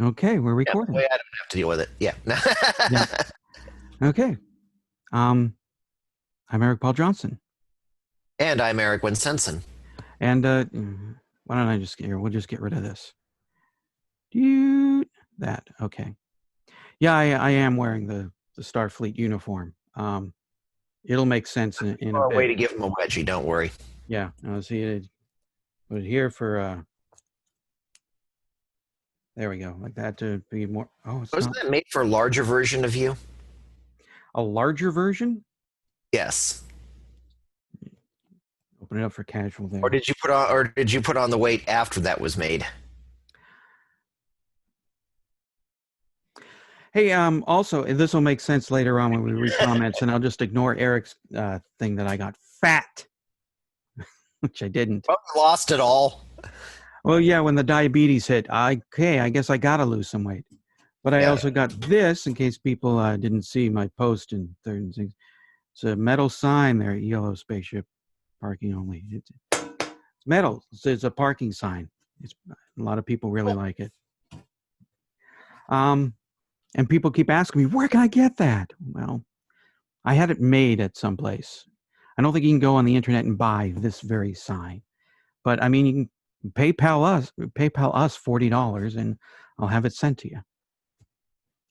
Okay, we're Yeah, that recording. way I don't have to deal with it. Yeah. Yeah. Okay. I'm Eric Paul Johnson, And I'm Eric Winsenson. and why don't I just here? We'll just get rid of this. Dude, that okay. Yeah, I am wearing the Starfleet uniform. It'll make sense in a Or a way bit. to give him a wedgie, don't worry. Yeah. See it. Put it here for there we go, like that to be more. Oh, it's Wasn't not that made for a larger version of you? a larger version. Yes. Open it up for casual there. Or did you put on the weight after that was made? Hey, also, this will make sense later on when we read comments, and I'll just ignore Eric's thing that I got fat, which I didn't. Well, we lost it all. Well, yeah, when the diabetes hit, I guess I got to lose some weight. But I also got this, in case people didn't see my post and things. It's a metal sign there, E.L.O. spaceship, parking only. It's metal. It's a parking sign. A lot of people really like it. And people keep asking me, where can I get that? Well, I had it made at some place. I don't think you can go on the internet and buy this very sign. But I mean, you can PayPal us $40 and I'll have it sent to you.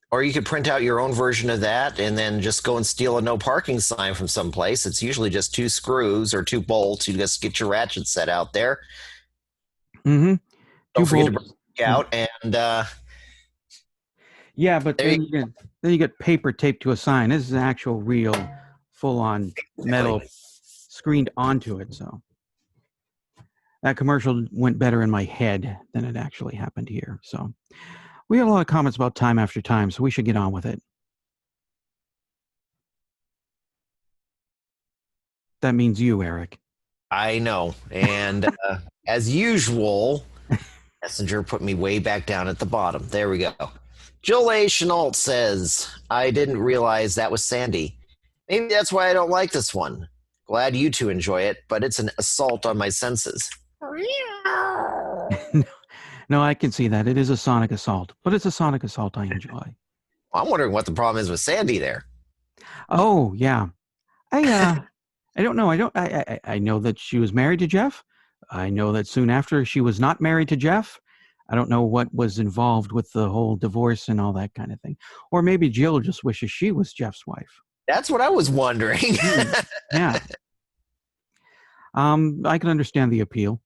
Or you could print out your own version of that and then just go and steal a no parking sign from someplace. It's usually just 2 screws or 2 bolts. You just get your ratchet set out there. Mm-hmm. Don't forget to break out and yeah, but then you get paper taped to a sign. This is an actual real full-on metal screened onto it. So that commercial went better in my head than it actually happened here. So we had a lot of comments about time after time, so we should get on with it. That means you, Eric. I know. And as usual, Messenger put me way back down at the bottom. There we go. Joel A. Chenault says, I didn't realize that was Sandy. Maybe that's why I don't like this one. Glad you two enjoy it, but it's an assault on my senses. No, I can see that. It is a sonic assault, but it's a sonic assault I enjoy. I'm wondering what the problem is with Sandy there. Oh, yeah. I don't know. I know that she was married to Jeff. I know that soon after she was not married to Jeff. I don't know what was involved with the whole divorce and all that kind of thing. Or maybe Jill just wishes she was Jeff's wife. That's what I was wondering. Yeah. I can understand the appeal.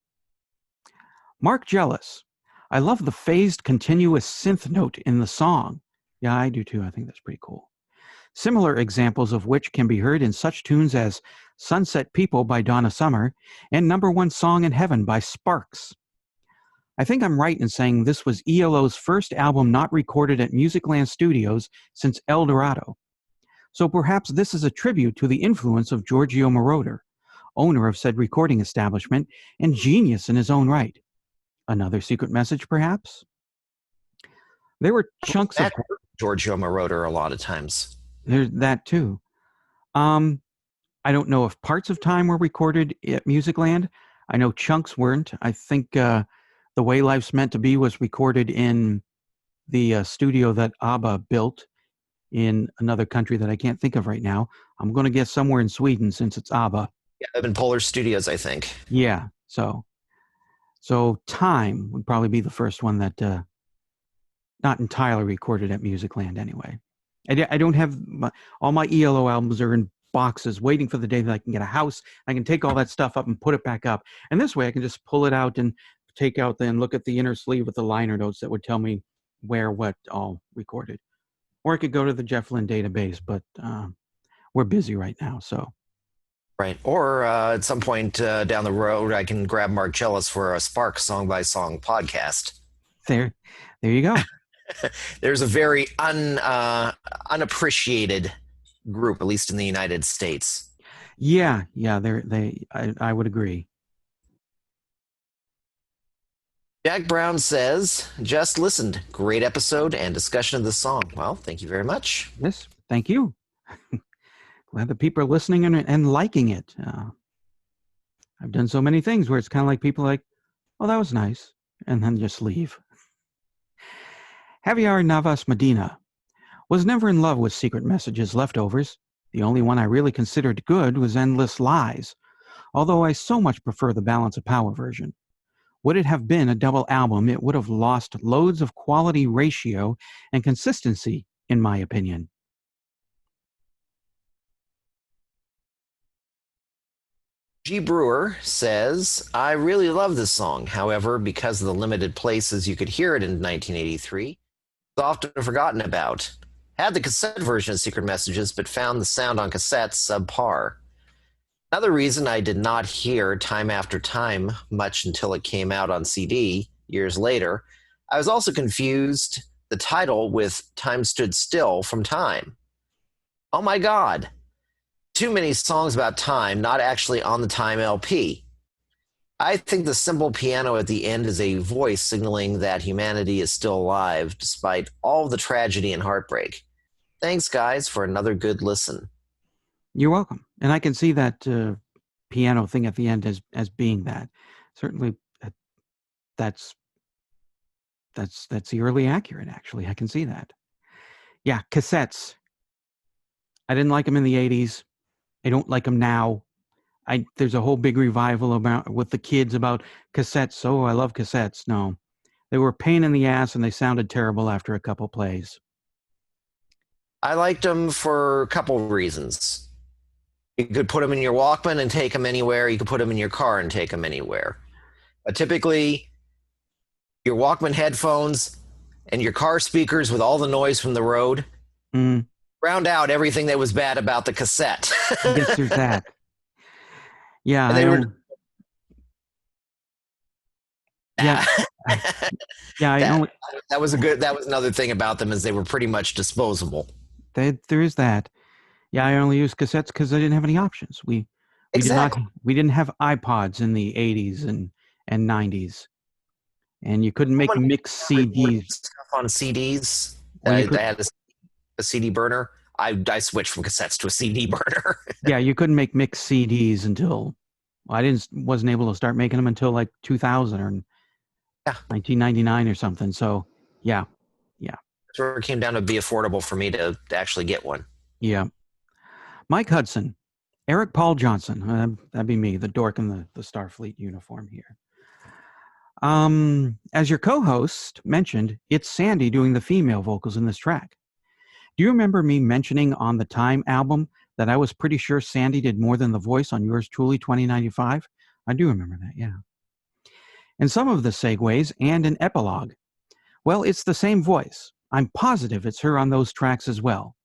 Mark Jealous. I love the phased continuous synth note in the song. Yeah, I do too. I think that's pretty cool. Similar examples of which can be heard in such tunes as Sunset People by Donna Summer and Number One Song in Heaven by Sparks. I think I'm right in saying this was E.L.O.'s first album not recorded at Musicland Studios since El Dorado. So perhaps this is a tribute to the influence of Giorgio Moroder, owner of said recording establishment and genius in his own right. Another secret message, perhaps? There were chunks of Giorgio Moroder a lot of times. There's that too. I don't know if parts of Time were recorded at Musicland. I know chunks weren't. I think The Way Life's Meant to Be was recorded in the studio that ABBA built in another country that I can't think of right now. I'm going to guess somewhere in Sweden since it's ABBA. Yeah, up in Polar Studios, I think. Yeah, so Time would probably be the first one that not entirely recorded at Musicland anyway. I don't have all my E.L.O. albums are in boxes waiting for the day that I can get a house. I can take all that stuff up and put it back up. And this way I can just pull it out and take out and look at the inner sleeve with the liner notes that would tell me where what all recorded. Or I could go to the Jeff Lynne database, but we're busy right now, so. Right. Or at some point down the road, I can grab Mark Jealous for a Spark song-by-song podcast. There you go. There's a very unappreciated group, at least in the United States. Yeah, I would agree. Jack Brown says, just listened. Great episode and discussion of the song. Well, thank you very much. Yes, thank you. Glad that people are listening and liking it. I've done so many things where it's kind of like people like, oh, that was nice, and then just leave. Javier Navas Medina. Was never in love with Secret Messages leftovers. The only one I really considered good was Endless Lies, although I so much prefer the Balance of Power version. Would it have been a double album, it would have lost loads of quality ratio and consistency, in my opinion. G. Brewer says, I really love this song. However, because of the limited places you could hear it in 1983, it's often forgotten about. Had the cassette version of Secret Messages, but found the sound on cassettes subpar. Another reason I did not hear Time After Time much until it came out on CD years later, I was also confused the title with Time Stood Still from Time. Oh my God. Too many songs about time, not actually on the Time LP. I think the simple piano at the end is a voice signaling that humanity is still alive despite all the tragedy and heartbreak. Thanks, guys, for another good listen. You're welcome. And I can see that piano thing at the end as being that. Certainly, that's eerily accurate, actually. I can see that. Yeah, cassettes. I didn't like them in the 80s. I don't like them now. There's a whole big revival with the kids about cassettes. Oh, I love cassettes. No, they were a pain in the ass and they sounded terrible after a couple plays. I liked them for a couple reasons. You could put them in your Walkman and take them anywhere. You could put them in your car and take them anywhere. But typically, your Walkman headphones and your car speakers with all the noise from the road round out everything that was bad about the cassette. I guess there's that. Yeah, and they were. Yeah, yeah. That was another thing about them is they were pretty much disposable. There is that. Yeah, I only used cassettes because I didn't have any options. We didn't have iPods in the 80s and 90s, and you couldn't make mixed CDs stuff on CDs. I had a CD burner. I switched from cassettes to a CD burner. Yeah, you couldn't make mixed CDs until wasn't able to start making them until like 2000 or 1999 or something. So yeah. That's where it came down to be affordable for me to actually get one. Yeah. Mike Hudson, Eric Paul Johnson. That'd be me, the dork in the Starfleet uniform here. As your co-host mentioned, it's Sandy doing the female vocals in this track. Do you remember me mentioning on the Time album that I was pretty sure Sandy did more than the voice on Yours Truly 2095? I do remember that, yeah. And some of the segues and an epilogue. Well, it's the same voice. I'm positive it's her on those tracks as well.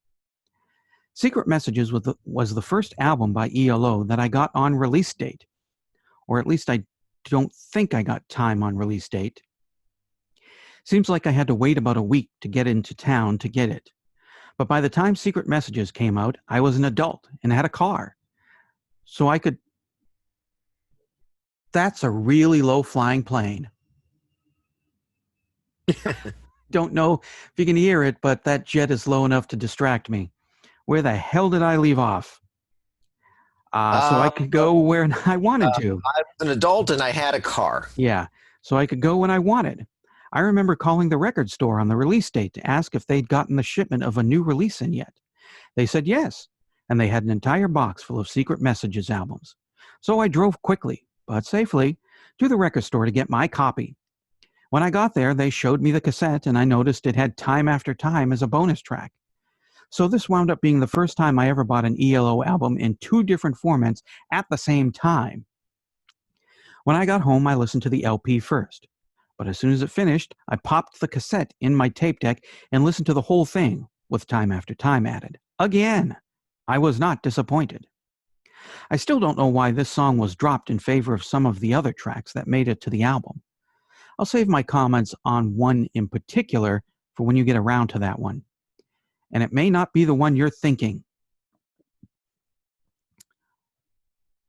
Secret Messages was the first album by E.L.O. that I got on release date. Or at least I don't think I got Time on release date. Seems like I had to wait about a week to get into town to get it. But by the time Secret Messages came out, I was an adult and had a car. So I could... That's a really low-flying plane. Don't know if you can hear it, but that jet is low enough to distract me. Where the hell did I leave off? So I could go where I wanted to. I was an adult and I had a car. Yeah, so I could go when I wanted. I remember calling the record store on the release date to ask if they'd gotten the shipment of a new release in yet. They said yes, and they had an entire box full of Secret Messages albums. So I drove quickly, but safely, to the record store to get my copy. When I got there, they showed me the cassette, and I noticed it had Time After Time as a bonus track. So this wound up being the first time I ever bought an E.L.O. album in two different formats at the same time. When I got home, I listened to the LP first. But as soon as it finished, I popped the cassette in my tape deck and listened to the whole thing, with Time After Time added. Again! I was not disappointed. I still don't know why this song was dropped in favor of some of the other tracks that made it to the album. I'll save my comments on one in particular for when you get around to that one. And it may not be the one you're thinking.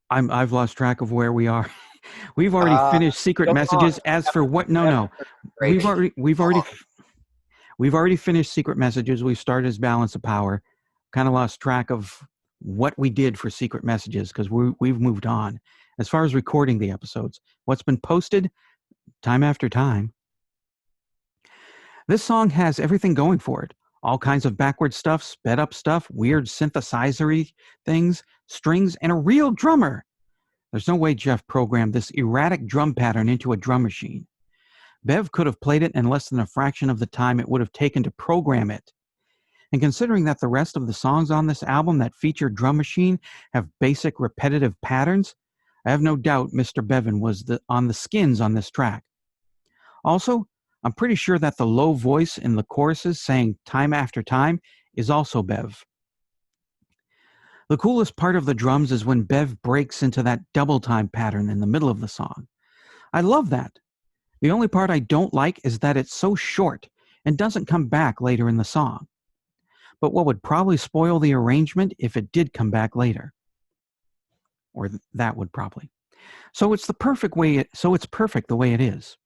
I've lost track of where we are. We've already finished Secret Messages. As for what? No. We've already finished Secret Messages. We've started as Balance of Power. Kind of lost track of what we did for Secret Messages because we've moved on. As far as recording the episodes, what's been posted, Time After Time. This song has everything going for it. All kinds of backward stuff, sped up stuff, weird synthesizery things, strings, and a real drummer. There's no way Jeff programmed this erratic drum pattern into a drum machine. Bev could have played it in less than a fraction of the time it would have taken to program it. And considering that the rest of the songs on this album that feature drum machine have basic repetitive patterns, I have no doubt Mr. Bevan was on the skins on this track. Also, I'm pretty sure that the low voice in the choruses saying time after time is also Bev. The coolest part of the drums is when Bev breaks into that double time pattern in the middle of the song. I love that. The only part I don't like is that it's so short and doesn't come back later in the song. But what would probably spoil the arrangement if it did come back later. Or that would probably. So it's perfect the way it is.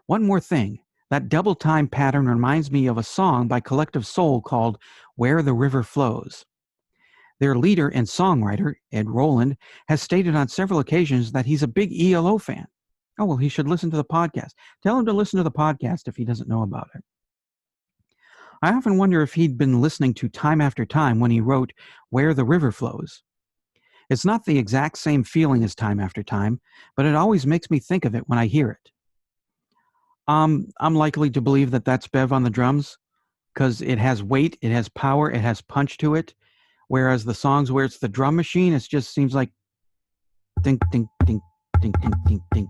One more thing. That double time pattern reminds me of a song by Collective Soul called Where the River Flows. Their leader and songwriter, Ed Roland, has stated on several occasions that he's a big E.L.O. fan. Oh, well, he should listen to the podcast. Tell him to listen to the podcast if he doesn't know about it. I often wonder if he'd been listening to Time After Time when he wrote Where the River Flows. It's not the exact same feeling as Time After Time, but it always makes me think of it when I hear it. I'm likely to believe that that's Bev on the drums because it has weight, it has power, it has punch to it. Whereas the songs where it's the drum machine, it just seems like ding, ding, ding, ding, ding, ding, ding.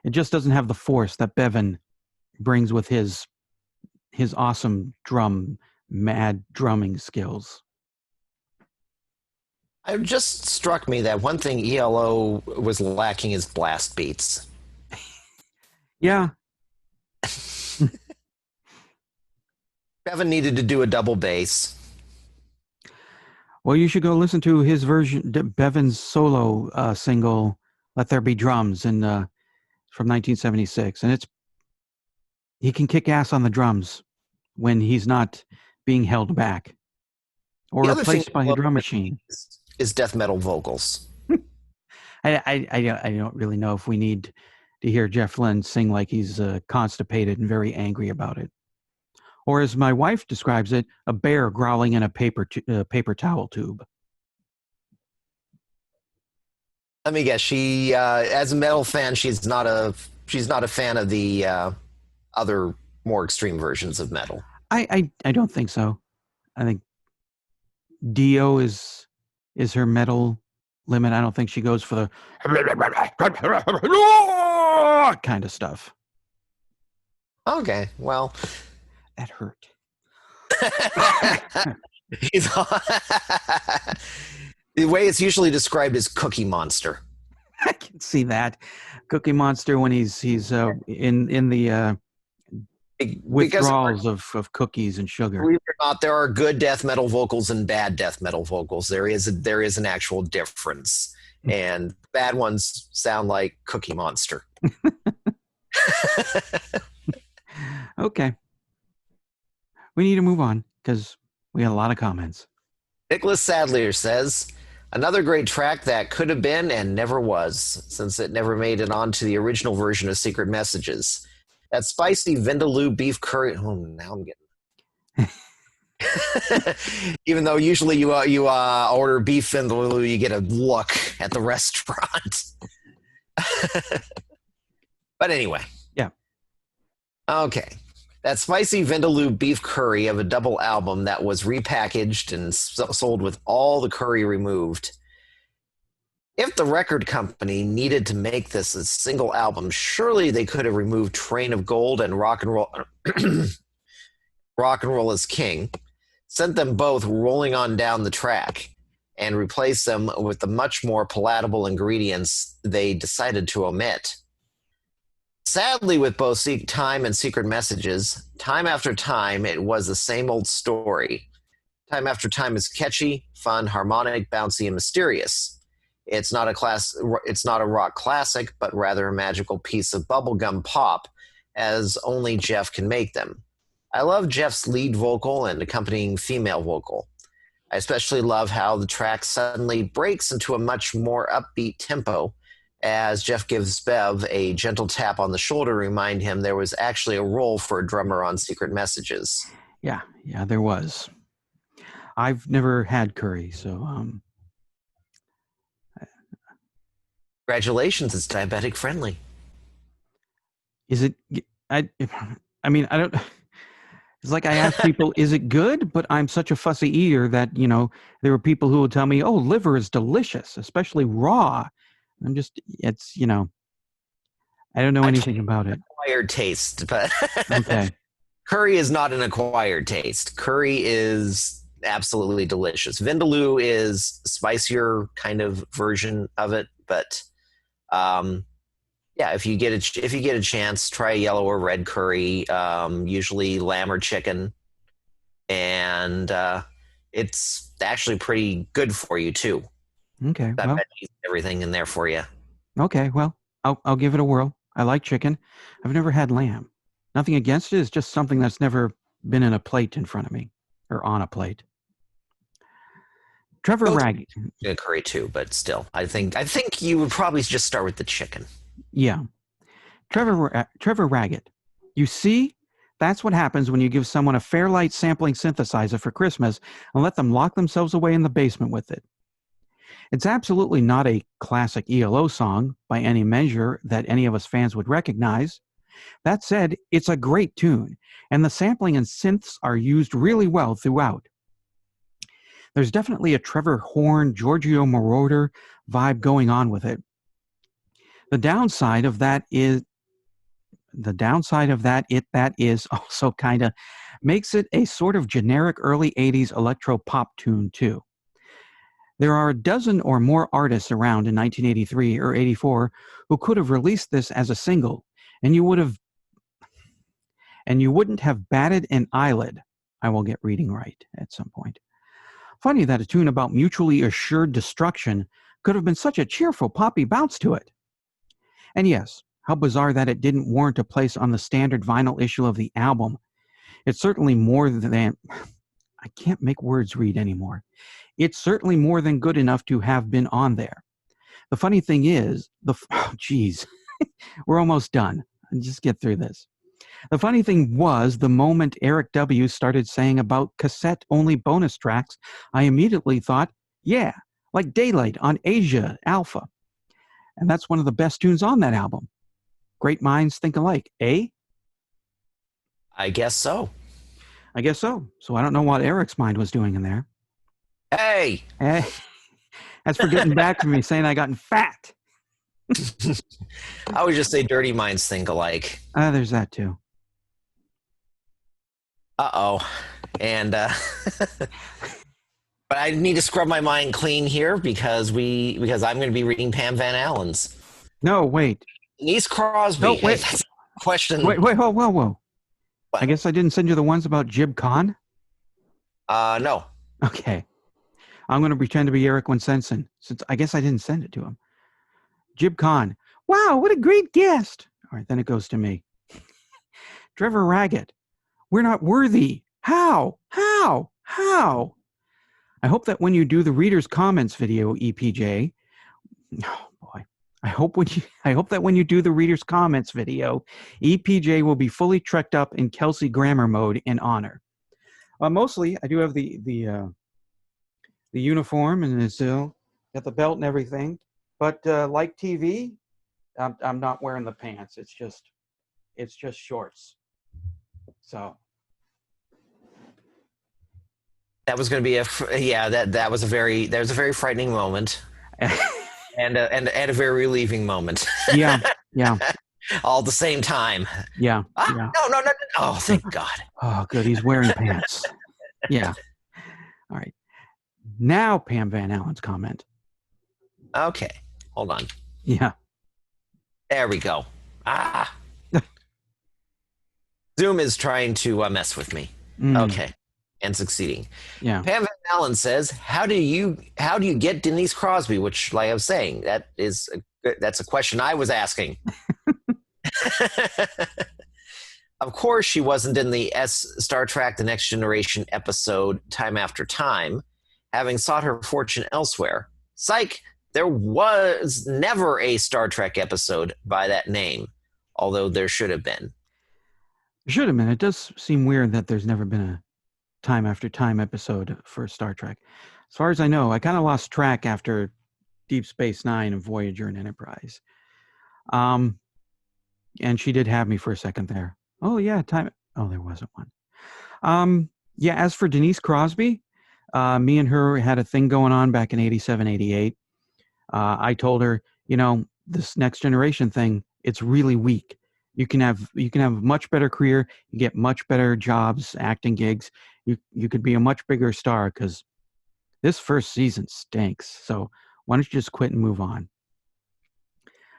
It just doesn't have the force that Bevan brings with his awesome mad drumming skills. It just struck me that one thing E.L.O. was lacking is blast beats. Yeah. Bevan needed to do a double bass. Well, you should go listen to his version, Bevan's solo single, Let There Be Drums, from 1976. And he can kick ass on the drums when he's not being held back or replaced by a drum machine. Is death metal vocals. I don't really know if we need to hear Jeff Lynne sing like he's constipated and very angry about it. Or as my wife describes it, a bear growling in a paper towel tube. Let me guess. She, as a metal fan, she's not a fan of the other more extreme versions of metal. I don't think so. I think Dio is her metal limit. I don't think she goes for the kind of stuff. Okay, well, that hurt. The way it's usually described is Cookie Monster. I can see that Cookie Monster when he's in the withdrawals of cookies and sugar. Believe it or not, there are good death metal vocals and bad death metal vocals. There is an actual difference, and bad ones sound like Cookie Monster. Okay, we need to move on because we had a lot of comments. Nicholas Sadler says, another great track that could have been and never was, since it never made it onto the original version of Secret Messages. That spicy Vindaloo beef curry. Oh, now I'm getting. Even though usually you order beef Vindaloo, you get a look at the restaurant. But anyway. Yeah. Okay. That spicy Vindaloo beef curry of a double album that was repackaged and sold with all the curry removed. If the record company needed to make this a single album, surely they could have removed Train of Gold and Rock and Roll is King, sent them both rolling on down the track, and replaced them with the much more palatable ingredients they decided to omit. Sadly, with both Time and Secret Messages, time after time, it was the same old story. Time after time is catchy, fun, harmonic, bouncy, and mysterious. It's not a rock classic, but rather a magical piece of bubblegum pop, as only Jeff can make them. I love Jeff's lead vocal and accompanying female vocal. I especially love how the track suddenly breaks into a much more upbeat tempo, as Jeff gives Bev a gentle tap on the shoulder to remind him there was actually a role for a drummer on Secret Messages. Yeah, there was. I've never had curry, so Congratulations, it's diabetic friendly. is it? I mean, I don't. It's like I ask people, is it good? But I'm such a fussy eater that there are people who will tell me, "Oh, liver is delicious, especially raw." I'm just, it's I don't know anything about it. Acquired taste, but Okay. curry is not an acquired taste. Curry is absolutely delicious. Vindaloo is spicier kind of version of it, but yeah, if you get a chance, try yellow or red curry. Usually lamb or chicken, and it's actually pretty good for you too. Okay. Got Well. veggies and everything in there for you. Okay. Well, I'll give it a whirl. I like chicken. I've never had lamb. Nothing against it. It's just something that's never been in a plate in front of me or on a plate. Trevor Raggett. Curry too, but still, I think you would probably just start with the chicken. Yeah. Trevor Raggett. You see, that's what happens when you give someone a Fairlight sampling synthesizer for Christmas and let them lock themselves away in the basement with it. It's absolutely not a classic E.L.O. song by any measure that any of us fans would recognize. That said, it's a great tune, and the sampling and synths are used really well throughout. There's definitely a Trevor Horn, Giorgio Moroder vibe going on with it. The downside of that is also kind of makes it a sort of generic early 80s electro pop tune too. There are a dozen or more artists around in 1983 or 84 who could have released this as a single, and you wouldn't have batted an eyelid. I will get reading right at some point. Funny that a tune about mutually assured destruction could have been such a cheerful poppy bounce to it. And yes, how bizarre that it didn't warrant a place on the standard vinyl issue of the album. It's certainly more than... I can't make words read anymore. It's certainly more than good enough to have been on there. The funny thing is, we're almost done. Just get through this. The funny thing was, the moment Eric W. started saying about cassette-only bonus tracks, I immediately thought, yeah, like Daylight on Asia Alpha. And that's one of the best tunes on that album. Great minds think alike, eh? I guess so. I guess so. So I don't know what Eric's mind was doing in there. Hey! That's for getting back from me saying I gotten fat. I would just say dirty minds think alike. There's that too. Uh-oh. And but I need to scrub my mind clean here because I'm going to be reading Pam Van Allen's. No, wait. Denise Crosby. No, wait. Hey, question. Wait, whoa. What? I guess I didn't send you the ones about Jib Khan? No. Okay. I'm going to pretend to be Eric Winsenson, since I guess I didn't send it to him. Jib Khan. Wow, what a great guest. All right, then it goes to me. Trevor Raggett. We're not worthy. How? I hope that when you do the reader's comments video, EPJ, oh boy, I hope that when you do the reader's comments video, EPJ will be fully trekked up in Kelsey Grammer mode in honor. Mostly, I do have the uniform and it's got the belt and everything, but like TV, I'm not wearing the pants. It's just shorts. So. That was going to be that was a very frightening moment, and a very relieving moment. Yeah. All at the same time. Yeah. No. Oh, thank God. Oh, good. He's wearing pants. Yeah. All right. Now, Pam Van Allen's comment. Okay, hold on. Yeah. There we go. Zoom is trying to mess with me. Okay. And succeeding. Yeah. Pam Van Allen says, "How do you get Denise Crosby?" Which, like I was saying, that's a question I was asking. Of course, she wasn't in the Star Trek: The Next Generation episode "Time After Time," having sought her fortune elsewhere. Psych. There was never a Star Trek episode by that name, although there should have been. Should have been. It does seem weird that there's never been a time after time episode for Star Trek. As far as I know, I kind of lost track after Deep Space Nine and Voyager and Enterprise. And she did have me for a second there. Oh yeah, time. Oh, there wasn't one. Yeah, as for Denise Crosby, me and her had a thing going on back in 87, 88. I told her, this Next Generation thing, it's really weak. You can have a much better career. You get much better jobs, acting gigs. You could be a much bigger star because this first season stinks. So why don't you just quit and move on?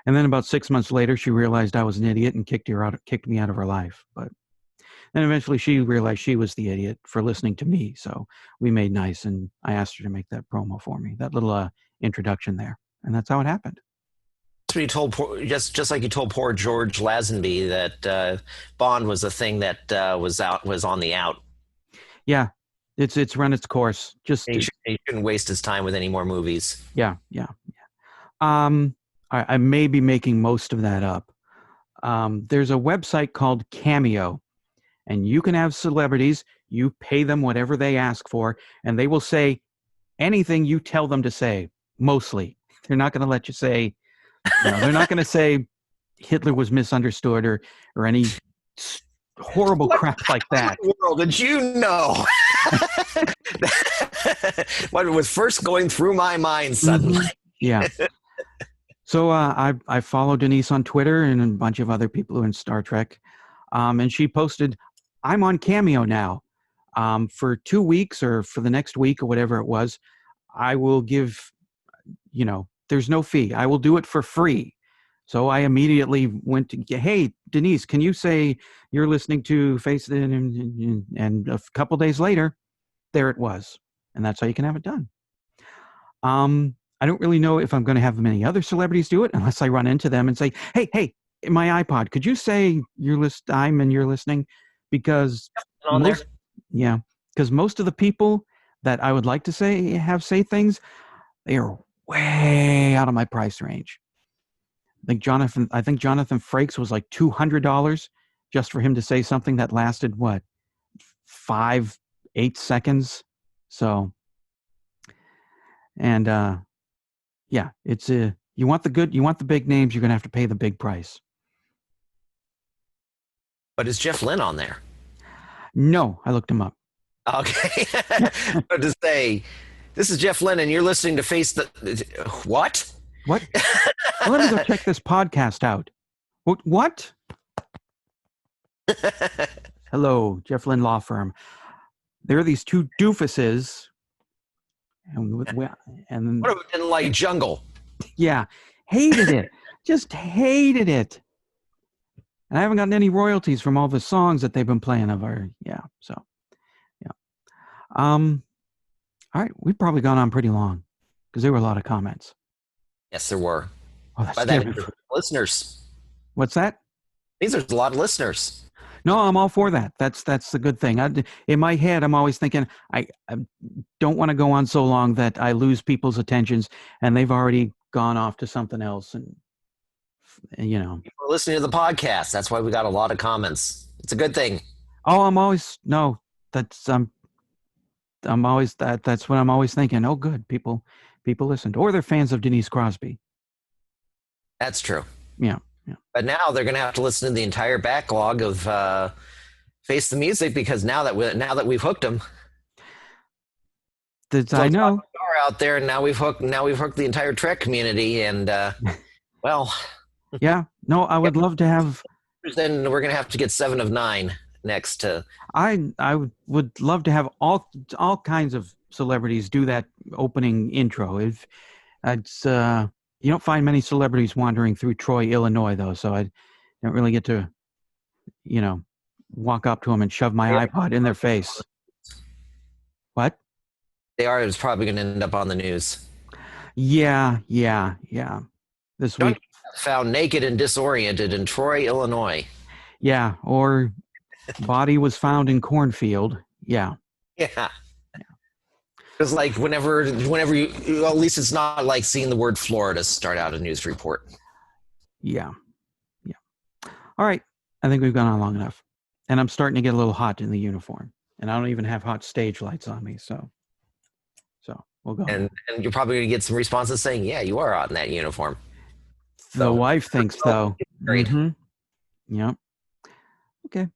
And then about 6 months later, she realized I was an idiot and kicked me out of her life. But then eventually she realized she was the idiot for listening to me. So we made nice, and I asked her to make that promo for me, that little introduction there. And that's how it happened. You told just like you told poor George Lazenby that Bond was a thing that was on the out. Yeah, it's run its course. Just he shouldn't waste his time with any more movies. Yeah. I may be making most of that up. There's a website called Cameo, and you can have celebrities. You pay them whatever they ask for, and they will say anything you tell them to say. Mostly, they're not going to let you say. They're not going to say Hitler was misunderstood or any horrible crap like that. What world did you know? What was first going through my mind suddenly? Mm-hmm. Yeah. So I follow Denise on Twitter and a bunch of other people who are in Star Trek. And she posted, I'm on Cameo now. For 2 weeks or for the next week or whatever it was, I will give, there's no fee. I will do it for free. So I immediately went to, hey, Denise, can you say you're listening to Face It? And a couple days later, there it was. And that's how you can have it done. I don't really know if I'm going to have many other celebrities do it unless I run into them and say, hey, my iPod, could you say you're listening? Because most of the people that I would like to say things, they are way out of my price range. I think Jonathan Frakes was like $200 just for him to say something that lasted 5-8 seconds. So, and it's you want the big names, you're gonna have to pay the big price. But is Jeff Lynne on there? No, I looked him up. Okay. But to say, this is Jeff Lynne and you're listening to Face the what? What? Well, let me go check this podcast out. What? Hello, Jeff Lynne Law Firm. There are these two doofuses. And what if we didn't like Jungle? Yeah, hated it. Just hated it. And I haven't gotten any royalties from all the songs that they've been playing of our, so. All right, we've probably gone on pretty long because there were a lot of comments. Yes, there were. Oh, that's listeners. What's that? There's a lot of listeners. No, I'm all for that. That's the good thing. In my head, I'm always thinking I don't want to go on so long that I lose people's attentions, and they've already gone off to something else. And people are listening to the podcast. That's why we got a lot of comments. It's a good thing. Oh, that's what I'm always thinking. Oh, good, people listened, or they're fans of Denise Crosby. That's true. Yeah. But now they're going to have to listen to the entire backlog of Face the Music because now that we've hooked them. I know. Are out there, and now we've hooked the entire Trek community, and well. Yeah. No, I would love to have. Then we're going to have to get 7 of 9 next to. I would love to have all kinds of celebrities do that opening intro. If it's you don't find many celebrities wandering through Troy, Illinois, though, so I don't really get to, walk up to them and shove my iPod in their face. What? It's probably going to end up on the news. Yeah. This week. Found naked and disoriented in Troy, Illinois. Yeah, or body was found in cornfield. Yeah. Yeah. It's like whenever you, well, at least it's not like seeing the word Florida start out a news report. Yeah. Yeah. All right. I think we've gone on long enough. And I'm starting to get a little hot in the uniform. And I don't even have hot stage lights on me. So we'll go. And you're probably going to get some responses saying, yeah, you are hot in that uniform. The So, wife thinks, though. great. Mm-hmm. Yep. Okay.